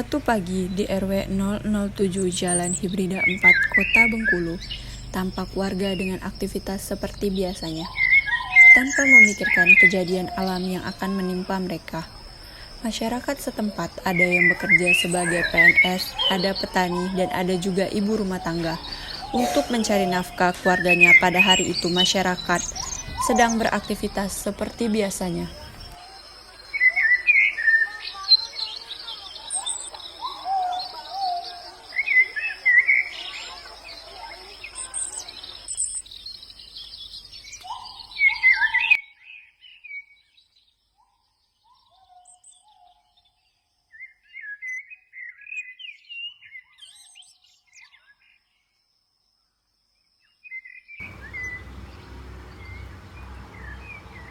Suatu pagi di RW 007 Jalan Hibrida 4, Kota Bengkulu, tampak warga dengan aktivitas seperti biasanya, tanpa memikirkan kejadian alam yang akan menimpa mereka. Masyarakat setempat ada yang bekerja sebagai PNS, ada petani, dan ada juga ibu rumah tangga. Untuk mencari nafkah keluarganya pada hari itu, masyarakat sedang beraktivitas seperti biasanya.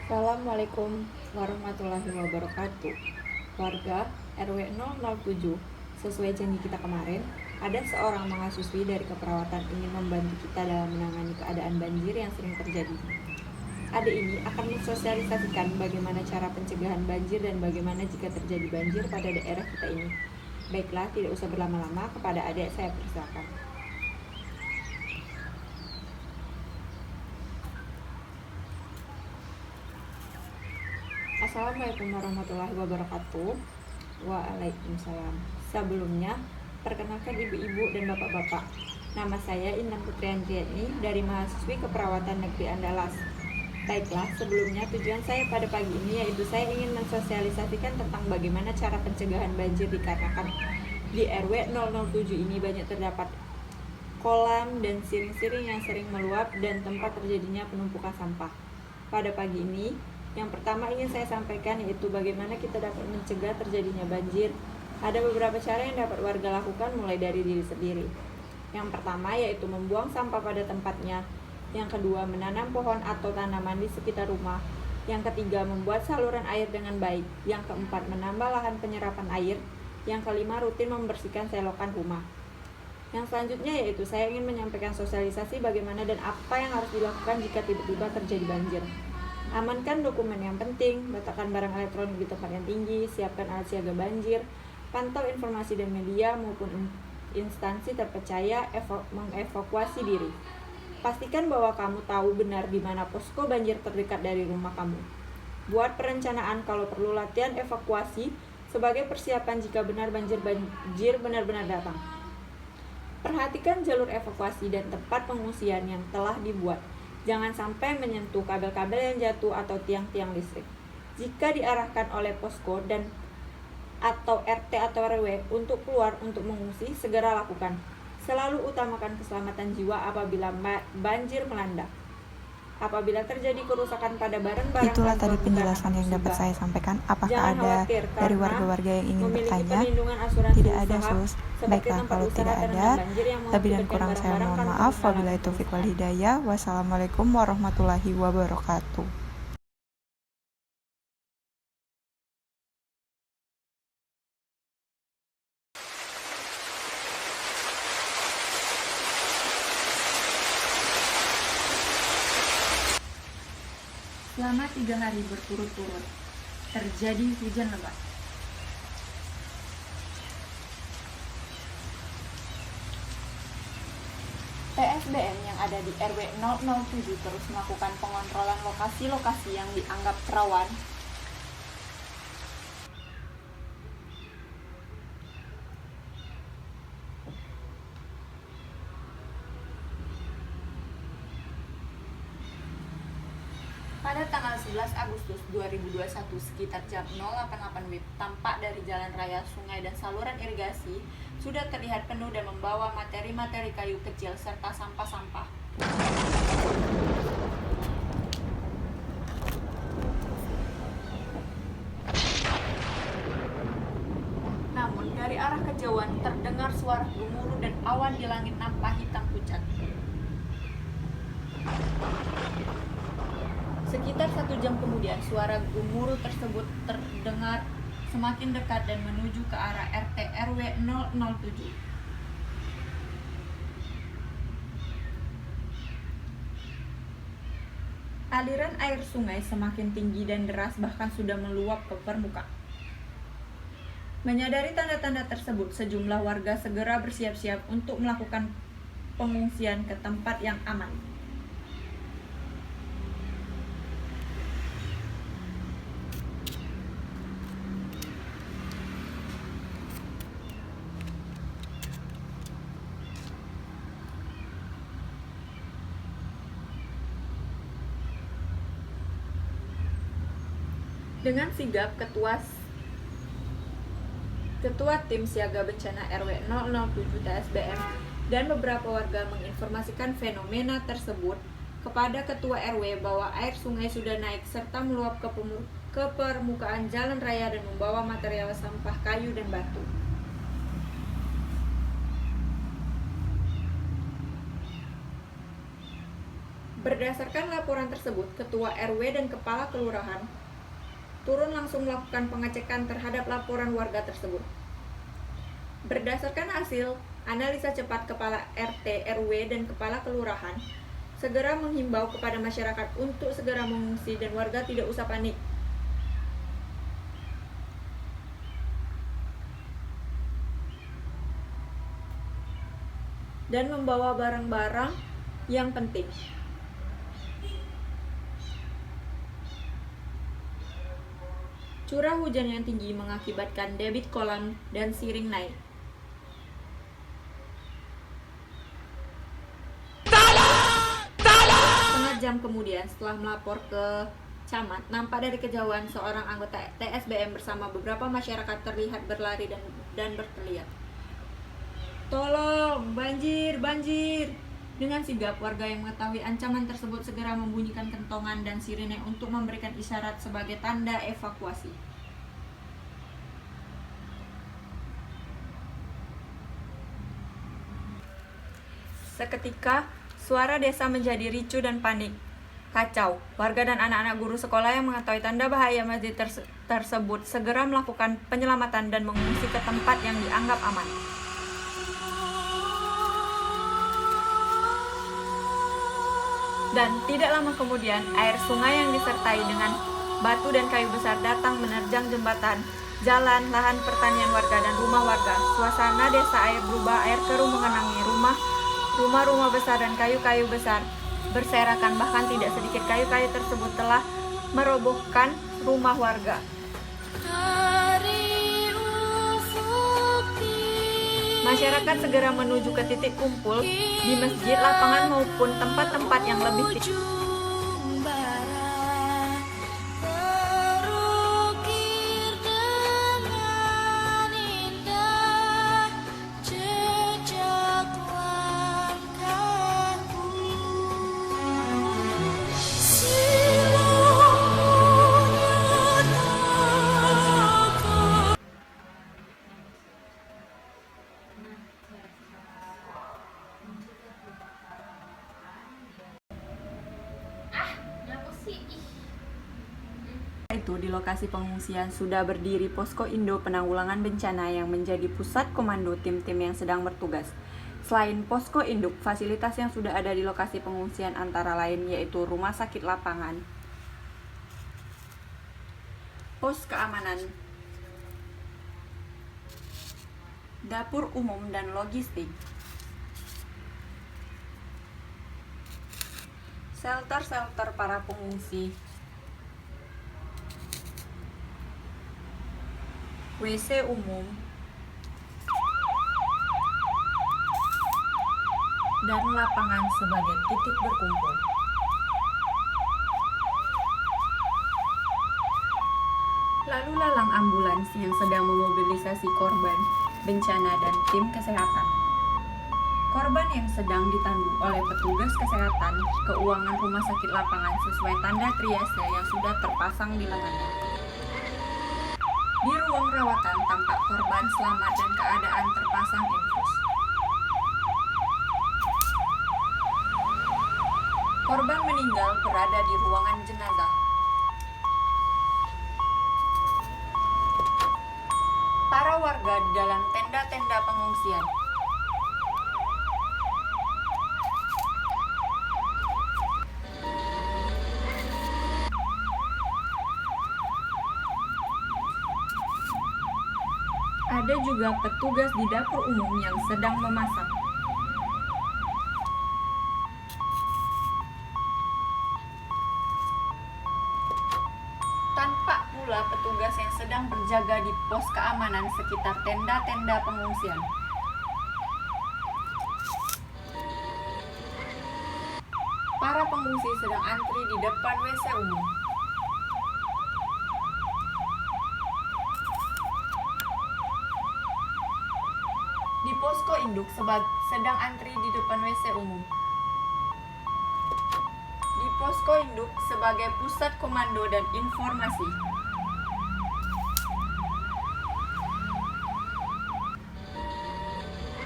Assalamualaikum warahmatullahi wabarakatuh. Warga RW 007, sesuai janji kita kemarin, ada seorang mahasiswi dari keperawatan ingin membantu kita dalam menangani keadaan banjir yang sering terjadi. Ade ini akan mensosialisasikan bagaimana cara pencegahan banjir dan bagaimana jika terjadi banjir pada daerah kita ini. Baiklah, tidak usah berlama-lama, kepada Ade saya persilakan. Assalamualaikum warahmatullahi wabarakatuh. Waalaikumsalam. Sebelumnya, perkenalkan ibu-ibu dan bapak-bapak. Nama saya Intan Putriantiani dari mahasiswi Keperawatan Negeri Andalas. Baiklah, sebelumnya tujuan saya pada pagi ini yaitu saya ingin mensosialisasikan tentang bagaimana cara pencegahan banjir dikarenakan di RW 007 ini banyak terdapat kolam dan siring-siring yang sering meluap dan tempat terjadinya penumpukan sampah. Pada pagi ini, yang pertama ingin saya sampaikan yaitu bagaimana kita dapat mencegah terjadinya banjir. Ada beberapa cara yang dapat warga lakukan mulai dari diri sendiri. Yang pertama yaitu membuang sampah pada tempatnya. Yang kedua, menanam pohon atau tanaman di sekitar rumah. Yang ketiga, membuat saluran air dengan baik. Yang keempat, menambah lahan penyerapan air. Yang kelima, rutin membersihkan selokan rumah. Yang selanjutnya yaitu saya ingin menyampaikan sosialisasi bagaimana dan apa yang harus dilakukan jika tiba-tiba terjadi banjir. Amankan dokumen yang penting, letakkan barang elektronik di tempat yang tinggi, siapkan alat siaga banjir, pantau informasi dan media maupun instansi terpercaya, mengevakuasi diri. Pastikan bahwa kamu tahu benar di mana posko banjir terdekat dari rumah kamu. Buat perencanaan kalau perlu latihan evakuasi sebagai persiapan jika benar banjir benar-benar datang. Perhatikan jalur evakuasi dan tempat pengungsian yang telah dibuat. Jangan sampai menyentuh kabel-kabel yang jatuh atau tiang-tiang listrik. Jika diarahkan oleh posko dan atau RT atau RW untuk keluar untuk mengungsi, segera lakukan. Selalu utamakan keselamatan jiwa apabila banjir melanda. Apabila terjadi kerusakan pada barang-barang, itulah tadi penjelasan yang dapat saya sampaikan. Apakah ada dari warga-warga yang ingin bertanya? Tidak ada, Sus. Baiklah, kalau tidak ada, lebih dan kurang saya mohon maaf. Wabillahi taufiq wal hidayah. Wassalamualaikum warahmatullahi wabarakatuh. Selama 3 hari berturut-turut terjadi hujan lebat. PSBM yang ada di RW 007 terus melakukan pengontrolan lokasi-lokasi yang dianggap rawan pada tanggal 11 Agustus 2021 sekitar jam 08.08 WIB, tampak dari jalan raya, sungai, dan saluran irigasi sudah terlihat penuh dan membawa materi-materi kayu kecil serta sampah-sampah. Namun dari arah kejauhan terdengar suara gemuruh dan awan di langit nampak hitam pucat. Sekitar 1 jam kemudian, suara gemuruh tersebut terdengar semakin dekat dan menuju ke arah RT RW 007. Aliran air sungai semakin tinggi dan deras, bahkan sudah meluap ke permukaan. Menyadari tanda-tanda tersebut, sejumlah warga segera bersiap-siap untuk melakukan pengungsian ke tempat yang aman. Dengan sigap, Ketua Tim Siaga Bencana RW 007 TSBM dan beberapa warga menginformasikan fenomena tersebut kepada Ketua RW bahwa air sungai sudah naik serta meluap ke permukaan jalan raya dan membawa material sampah kayu dan batu. Berdasarkan laporan tersebut, Ketua RW dan Kepala Kelurahan turun langsung melakukan pengecekan terhadap laporan warga tersebut. Berdasarkan hasil analisa cepat Kepala RT, RW, dan Kepala Kelurahan, segera menghimbau kepada masyarakat untuk segera mengungsi dan warga tidak usah panik. Dan membawa barang-barang yang penting. Curah hujan yang tinggi mengakibatkan debit kolam dan siring naik. Setengah jam kemudian, setelah melapor ke camat, nampak dari kejauhan seorang anggota TSBM bersama beberapa masyarakat terlihat berlari dan berteriak, "Tolong, banjir, banjir!" Dengan sigap, warga yang mengetahui ancaman tersebut segera membunyikan kentongan dan sirine untuk memberikan isyarat sebagai tanda evakuasi. Seketika, suara desa menjadi ricuh dan panik. Kacau, warga dan anak-anak guru sekolah yang mengetahui tanda bahaya masjid tersebut segera melakukan penyelamatan dan mengungsi ke tempat yang dianggap aman. Dan tidak lama kemudian, air sungai yang disertai dengan batu dan kayu besar datang menerjang jembatan, jalan, lahan pertanian warga, dan rumah warga. Suasana desa air berubah, air keruh mengenangi rumah-rumah besar dan kayu-kayu besar berserakan. Bahkan tidak sedikit kayu-kayu tersebut telah merobohkan rumah warga. Masyarakat segera menuju ke titik kumpul di masjid, lapangan maupun tempat-tempat yang lebih tinggi. Itu di lokasi pengungsian sudah berdiri Posko Indo Penanggulangan Bencana yang menjadi pusat komando tim-tim yang sedang bertugas. Selain Posko Induk, fasilitas yang sudah ada di lokasi pengungsian antara lain yaitu rumah sakit lapangan, pos keamanan, dapur umum dan logistik, shelter para pengungsi, WC umum, dan lapangan sebagai titik berkumpul. Lalu lalang ambulans yang sedang memobilisasi korban bencana dan tim kesehatan. Korban yang sedang ditandu oleh petugas kesehatan keuangan rumah sakit lapangan sesuai tanda triase yang sudah terpasang di lengannya. Di ruang rawatan tampak korban selamat dan keadaan terpasang infus. Korban meninggal berada di ruangan jenazah. Para warga di dalam tenda-tenda pengungsian. Ada juga petugas di dapur umum yang sedang memasak. Tampak pula petugas yang sedang berjaga di pos keamanan sekitar tenda-tenda pengungsian. Para pengungsi sedang antri di depan WC umum. Di posko induk sedang antri di depan WC umum. Di posko induk sebagai pusat komando dan informasi.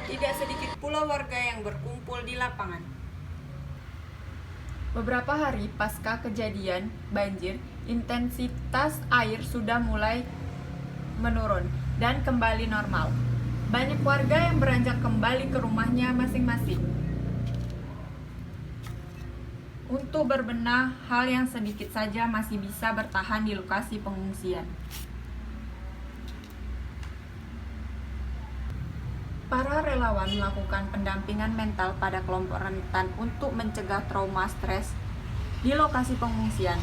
Tidak sedikit pula warga yang berkumpul di lapangan. Beberapa hari pasca kejadian banjir, intensitas air sudah mulai menurun dan kembali normal. Banyak warga yang beranjak kembali ke rumahnya masing-masing untuk berbenah hal yang sedikit saja masih bisa bertahan di lokasi pengungsian. Para relawan melakukan pendampingan mental pada kelompok rentan untuk mencegah trauma stres di lokasi pengungsian.